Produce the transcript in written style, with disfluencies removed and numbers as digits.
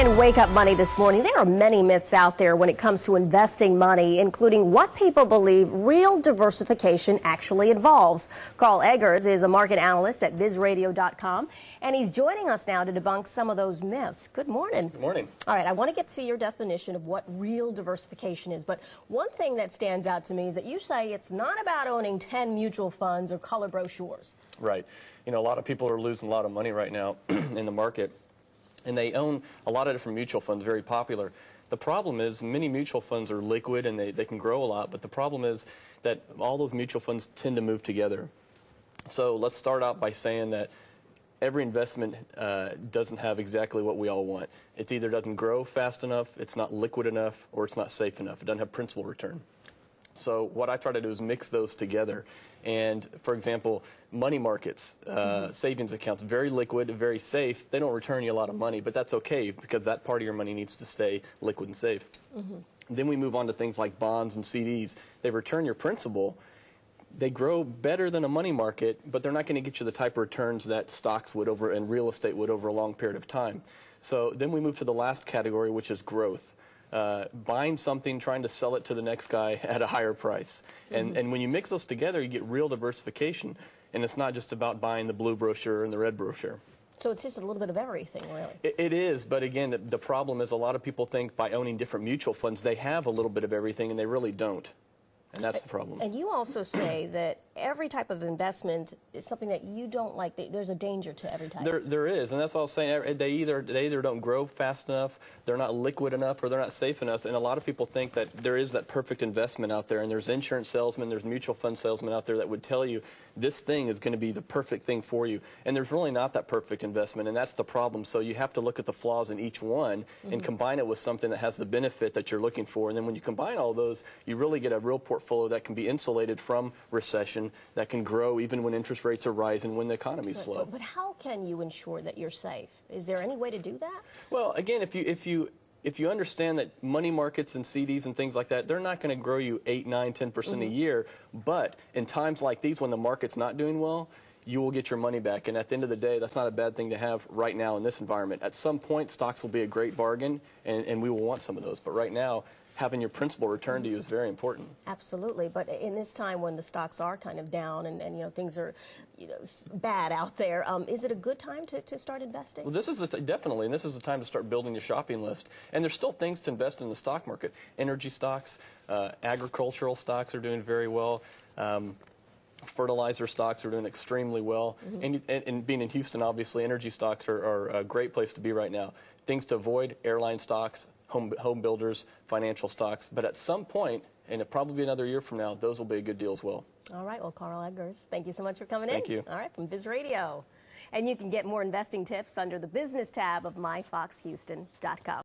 In Wake Up Money this morning, there are many myths out there when it comes to investing money, including what people believe real diversification actually involves. Karl Eggerss is a market analyst at bizradio.com, and he's joining us now to debunk some of those myths. Good morning. Good morning. All right, I want to get to your definition of what real diversification is, but one thing that stands out to me is that you say it's not about owning 10 mutual funds or color brochures. Right. You know, a lot of people are losing a lot of money right now in the market, and they own a lot of different mutual funds, very popular. The problem is many mutual funds are liquid and they can grow a lot, but the problem is that all those mutual funds tend to move together. So let's start out by saying that every investment doesn't have exactly what we all want. It either doesn't grow fast enough, it's not liquid enough, or it's not safe enough. It doesn't have principal return. So what I try to do is mix those together. And for example, money markets, savings accounts, very liquid, very safe. They don't return you a lot of money, but that's okay because that part of your money needs to stay liquid and safe. Then we move on to things like bonds and CDs. They return your principal. They grow better than a money market, but they're not going to get you the type of returns that stocks would over and real estate would over a long period of time. So then we move to the last category, which is growth. Buying something, trying to sell it to the next guy at a higher price. And when you mix those together, you get real diversification. And it's not just about buying the blue brochure and the red brochure. So it's just a little bit of everything, really. It is, but again, the problem is a lot of people think by owning different mutual funds, they have a little bit of everything, and they really don't. And that's the problem. And you also say that every type of investment is something that you don't like. There's a danger to every type. There is, and that's what I was saying. They either don't grow fast enough, they're not liquid enough, or they're not safe enough. And a lot of people think that there is that perfect investment out there, and there's insurance salesmen, there's mutual fund salesmen out there that would tell you this thing is going to be the perfect thing for you. And there's really not that perfect investment, and that's the problem. So you have to look at the flaws in each one and combine it with something that has the benefit that you're looking for. And then when you combine all those, you really get a real portfolio that can be insulated from recession, that can grow even when interest rates are rising, when the economy's slow. But how can you ensure that you're safe? Is there any way to do that? Well, again, if you understand that money markets and CDs and things like that, they're not going to grow you 8, 9, 10% a year, but in times like these when the market's not doing well, you will get your money back. And at the end of the day, that's not a bad thing to have right now in this environment. At some point, stocks will be a great bargain, and we will want some of those. But right now, having your principal returned to you is very important. Absolutely, but in this time when the stocks are kind of down and you know things are bad out there, is it a good time to start investing? Well, this is definitely, and this is the time to start building your shopping list. And there's still things to invest in the stock market. Energy stocks, agricultural stocks are doing very well. Fertilizer stocks are doing extremely well. And being in Houston, obviously, energy stocks are a great place to be right now. Things to avoid: airline stocks, home builders, financial stocks. But at some point, and it'll probably be another year from now, those will be a good deal as well. All right. Well, Karl Eggerss, thank you so much for coming in. Thank you. All right, from Biz Radio. And you can get more investing tips under the business tab of myfoxhouston.com.